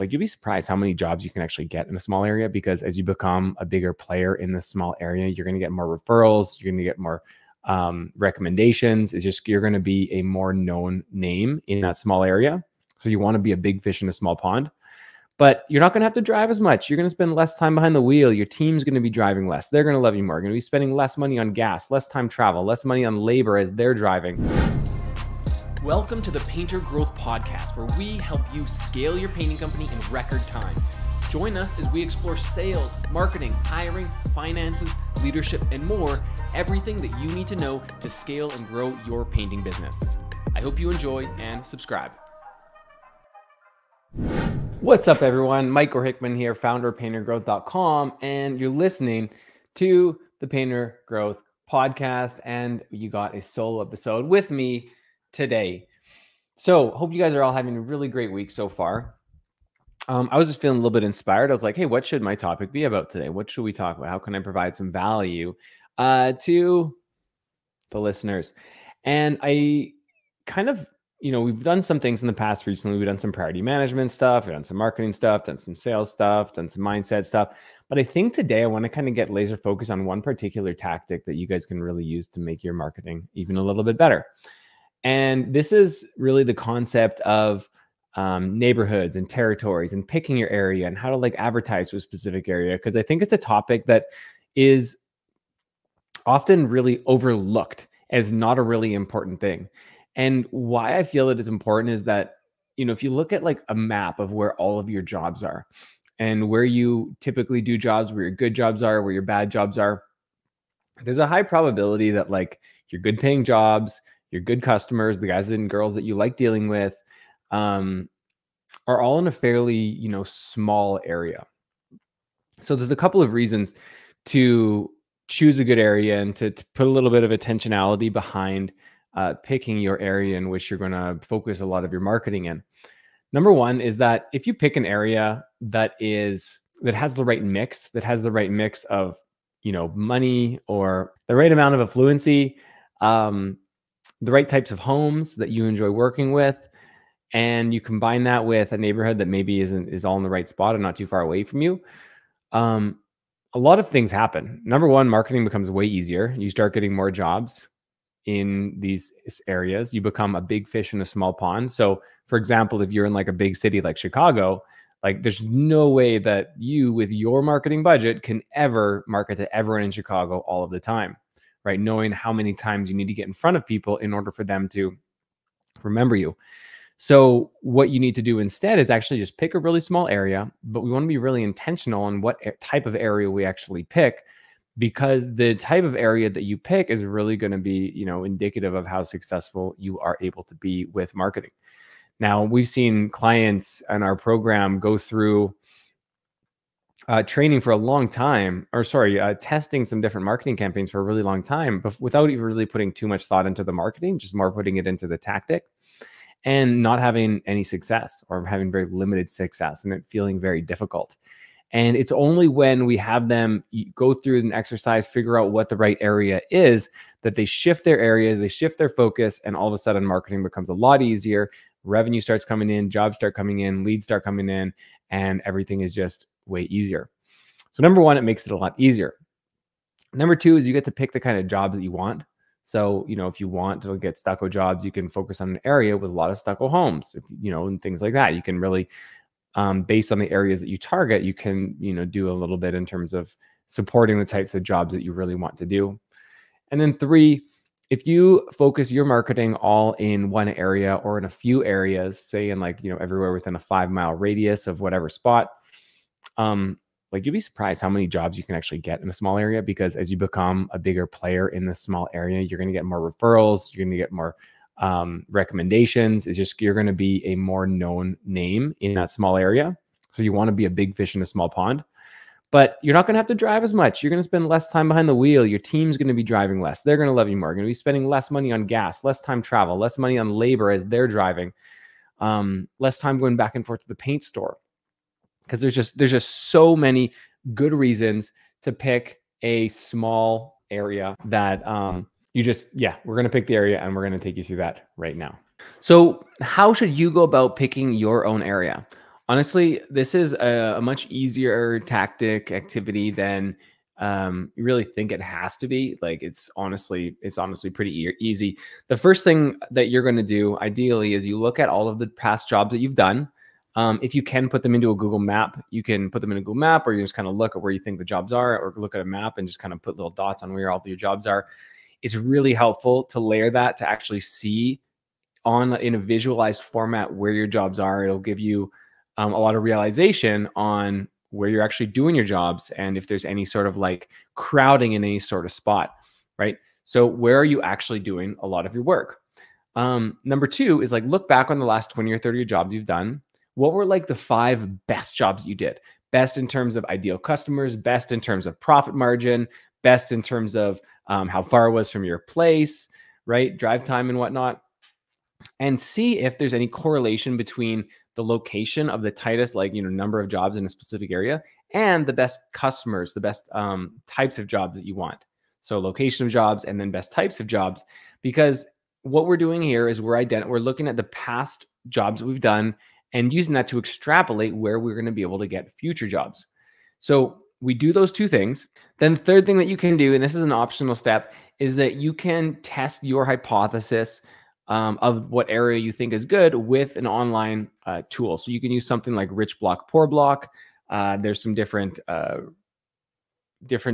Like you'd be surprised how many jobs you can actually get in a small area, because as you become a bigger player in this small area, you're going to get more referrals, you're going to get more recommendations. It's just, you're going to be a more known name in that small area. So you want to be a big fish in a small pond, but you're not going to have to drive as much. You're going to spend less time behind the wheel. Your team's going to be driving less. They're going to love you more. You're going to be spending less money on gas, less time travel, less money on labor as they're driving. Welcome to the Painter Growth Podcast, where we help you scale your painting company in record time. Join us as we explore sales, marketing, hiring, finances, leadership, and more, everything that you need to know to scale and grow your painting business. I hope you enjoy and subscribe. What's up, everyone? Mike Hickman here, founder of PainterGrowth.com, and you're listening to the Painter Growth Podcast, and you got a solo episode with me today. So hope you guys are all having a really great week so far. I was just feeling a little bit inspired. I was like, hey, what should my topic be about today? What should we talk about? How can I provide some value to the listeners? And I kind of, we've done some things in the past recently. We've done some priority management stuff, we've done some marketing stuff, done some sales stuff, done some mindset stuff. But I think today I want to kind of get laser focused on one particular tactic that you guys can really use to make your marketing even a little bit better. And this is really the concept of neighborhoods and territories and picking your area and how to advertise to a specific area. Because I think it's a topic that is often really overlooked as not a really important thing. And why I feel it is important is that, if you look at a map of where all of your jobs are and where you typically do jobs, where your good jobs are, where your bad jobs are, there's a high probability that your good paying jobs, your good customers, the guys and girls that you like dealing with, are all in a fairly, small area. So there's a couple of reasons to choose a good area and to put a little bit of intentionality behind picking your area in which you're going to focus a lot of your marketing in. Number one is that if you pick an area that has the right mix, of, money or the right amount of affluency, the right types of homes that you enjoy working with, and you combine that with a neighborhood that maybe is all in the right spot and not too far away from you, a lot of things happen. Number one, marketing becomes way easier. You start getting more jobs in these areas. You become a big fish in a small pond. So for example, if you're in a big city like Chicago, there's no way that you, with your marketing budget, can ever market to everyone in Chicago all of the time, right? Knowing how many times you need to get in front of people in order for them to remember you. So what you need to do instead is actually just pick a really small area, but we want to be really intentional on what type of area we actually pick, because the type of area that you pick is really going to be, indicative of how successful you are able to be with marketing. Now, we've seen clients in our program go through training for a long time, testing some different marketing campaigns for a really long time, but without even really putting too much thought into the marketing, just more putting it into the tactic, and not having any success or having very limited success and it feeling very difficult. And it's only when we have them go through an exercise, figure out what the right area is, that they shift their area, they shift their focus, and all of a sudden marketing becomes a lot easier. Revenue starts coming in, jobs start coming in, leads start coming in, and everything is just way easier. So number one, it makes it a lot easier. Number two is you get to pick the kind of jobs that you want. So, if you want to get stucco jobs, you can focus on an area with a lot of stucco homes, and things like that. You can really, based on the areas that you target, you can, do a little bit in terms of supporting the types of jobs that you really want to do. And then three, if you focus your marketing all in one area or in a few areas, say in everywhere within a 5-mile radius of whatever spot, you'd be surprised how many jobs you can actually get in a small area, because as you become a bigger player in this small area, you're going to get more referrals, you're going to get more recommendations. It's just, you're going to be a more known name in that small area. So you want to be a big fish in a small pond, but you're not going to have to drive as much. You're going to spend less time behind the wheel. Your team's going to be driving less. They're going to love you more. You're going to be spending less money on gas, less time travel, less money on labor as they're driving, less time going back and forth to the paint store. Because there's just so many good reasons to pick a small area that we're going to pick the area, and we're going to take you through that right now. So how should you go about picking your own area? Honestly, this is a much easier tactic activity than you really think it has to be. Like it's honestly pretty easy. The first thing that you're going to do ideally is you look at all of the past jobs that you've done. If you can put them into a Google map, you can put them in a Google map, or you just kind of look at where you think the jobs are, or look at a map and just kind of put little dots on where all of your jobs are. It's really helpful to layer that to actually see in a visualized format where your jobs are. It'll give you a lot of realization on where you're actually doing your jobs and if there's any sort of like crowding in any sort of spot, right? So where are you actually doing a lot of your work? Number two is like look back on the last 20 or 30 jobs you've done. What were like the 5 best jobs you did? Best in terms of ideal customers, best in terms of profit margin, best in terms of how far it was from your place, right? Drive time and whatnot. And see if there's any correlation between the location of the tightest, like, number of jobs in a specific area and the best customers, the best types of jobs that you want. So location of jobs and then best types of jobs, because what we're doing here is we're looking at the past jobs that we've done and using that to extrapolate where we're going to be able to get future jobs. So we do those two things. Then the third thing that you can do, and this is an optional step, is that you can test your hypothesis of what area you think is good with an online tool. So you can use something like Rich Block, Poor Block. There's some different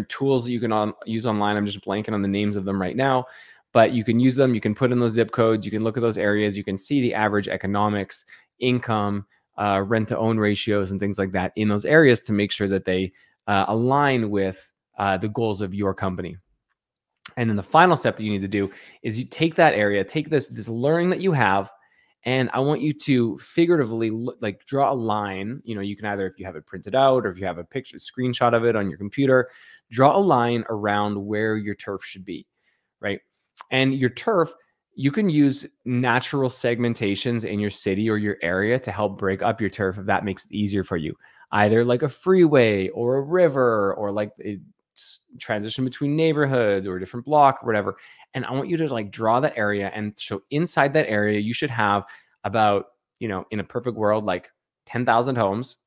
tools that you can use online. I'm just blanking on the names of them right now, but you can use them. You can put in those zip codes. You can look at those areas. You can see the average economics, income, rent to own ratios, and things like that in those areas to make sure that they align with the goals of your company. And then the final step that you need to do is you take that area, take this learning that you have, and I want you to figuratively like draw a line. You can either, if you have it printed out or if you have a picture, screenshot of it on your computer, draw a line around where your turf should be, right? And your turf, you can use natural segmentations in your city or your area to help break up your turf if that makes it easier for you. Either like a freeway or a river or like a transition between neighborhoods or a different block or whatever. And I want you to like draw that area. And so inside that area, you should have about, in a perfect world, like 10,000 homes.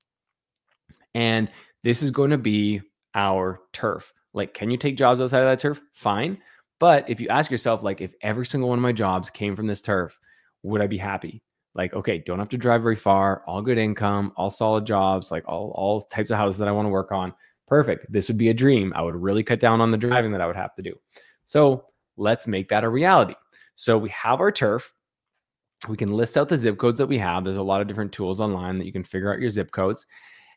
And this is going to be our turf. Like, can you take jobs outside of that turf? Fine. But if you ask yourself, like, if every single one of my jobs came from this turf, would I be happy? Like, okay, don't have to drive very far, all good income, all solid jobs, like all types of houses that I want to work on. Perfect. This would be a dream. I would really cut down on the driving that I would have to do. So let's make that a reality. So we have our turf. We can list out the zip codes that we have. There's a lot of different tools online that you can figure out your zip codes.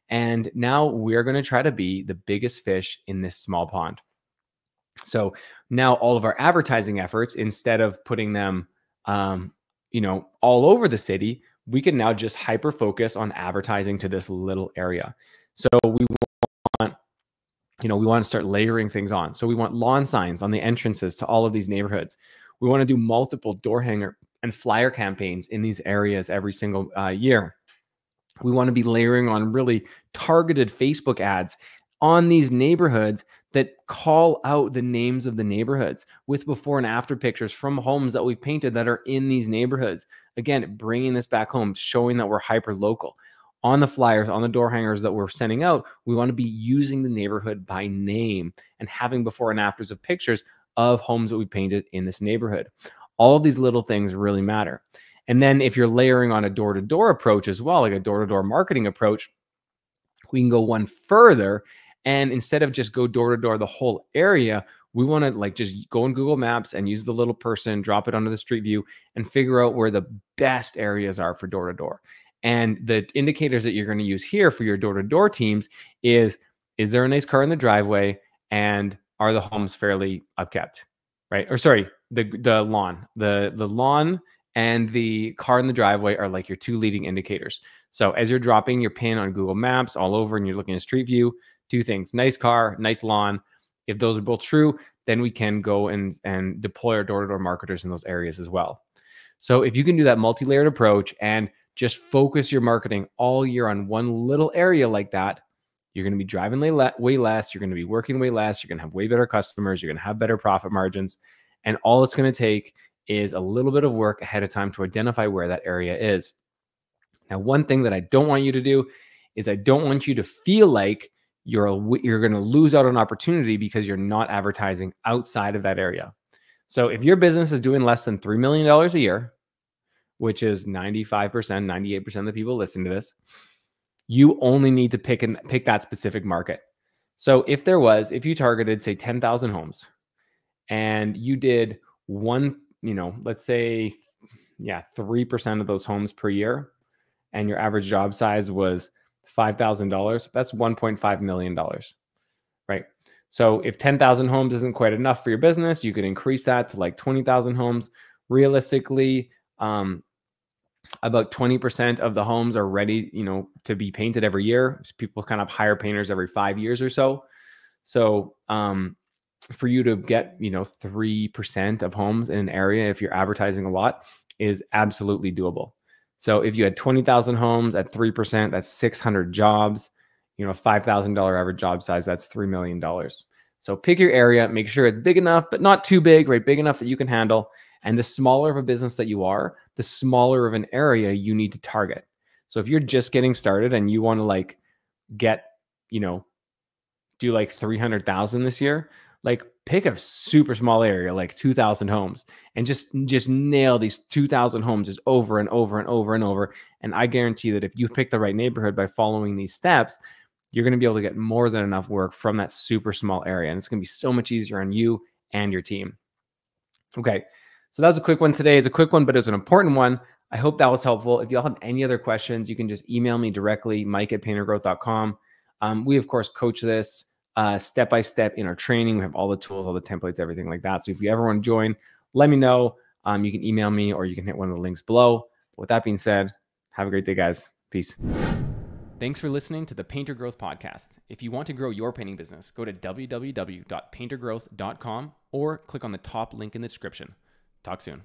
And now we're going to try to be the biggest fish in this small pond. So now all of our advertising efforts, instead of putting them, all over the city, we can now just hyper focus on advertising to this little area. So we want to start layering things on. So we want lawn signs on the entrances to all of these neighborhoods. We want to do multiple door hanger and flyer campaigns in these areas every single year. We want to be layering on really targeted Facebook ads on these neighborhoods that call out the names of the neighborhoods with before and after pictures from homes that we've painted that are in these neighborhoods. Again, bringing this back home, showing that we're hyper local. On the flyers, on the door hangers that we're sending out, we want to be using the neighborhood by name and having before and afters of pictures of homes that we painted in this neighborhood. All of these little things really matter. And then if you're layering on a door-to-door approach as well, like a door-to-door marketing approach, we can go one further. And instead of just go door-to-door the whole area, we want to like just go in Google Maps and use the little person, drop it onto the street view and figure out where the best areas are for door-to-door. And the indicators that you're going to use here for your door-to-door teams is there a nice car in the driveway and are the homes fairly upkept, right? Or sorry, the lawn. The lawn and the car in the driveway are like your two leading indicators. So as you're dropping your pin on Google Maps all over and you're looking at Street View, two things: nice car, nice lawn. If those are both true, then we can go and deploy our door-to-door marketers in those areas as well. So if you can do that multi-layered approach and just focus your marketing all year on one little area like that, you're going to be driving way less. You're going to be working way less. You're going to have way better customers. You're going to have better profit margins. And all it's going to take is a little bit of work ahead of time to identify where that area is. Now, one thing that I don't want you to do is I don't want you to feel like you're going to lose out on opportunity because you're not advertising outside of that area. So if your business is doing less than $3 million a year, which is 95%, 98% of the people listening to this, you only need to pick that specific market. So if you targeted, say, 10,000 homes and you did let's say, 3% of those homes per year, and your average job size was $5,000, that's $1.5 million, right? So if 10,000 homes isn't quite enough for your business, you could increase that to like 20,000 homes. Realistically, about 20% of the homes are ready, to be painted every year. People kind of hire painters every 5 years or so. So for you to get, 3% of homes in an area, if you're advertising a lot, is absolutely doable. So if you had 20,000 homes at 3%, that's 600 jobs, $5,000 average job size, that's $3 million. So pick your area, make sure it's big enough, but not too big, right? Big enough that you can handle. And the smaller of a business that you are, the smaller of an area you need to target. So if you're just getting started and you want to do like 300,000 this year, like pick a super small area, like 2,000 homes, and just nail these 2,000 homes just over and over and over and over. And I guarantee that if you pick the right neighborhood by following these steps, you're going to be able to get more than enough work from that super small area. And it's going to be so much easier on you and your team. Okay. So that was a quick one today. It's a quick one, but it's an important one. I hope that was helpful. If y'all have any other questions, you can just email me directly, mike@paintergrowth.com. We, of course, coach this step-by-step in our training. We have all the tools, all the templates, everything like that. So if you ever want to join, let me know. You can email me or you can hit one of the links below. But with that being said, have a great day, guys. Peace. Thanks for listening to the Painter Growth Podcast. If you want to grow your painting business, go to www.paintergrowth.com or click on the top link in the description. Talk soon.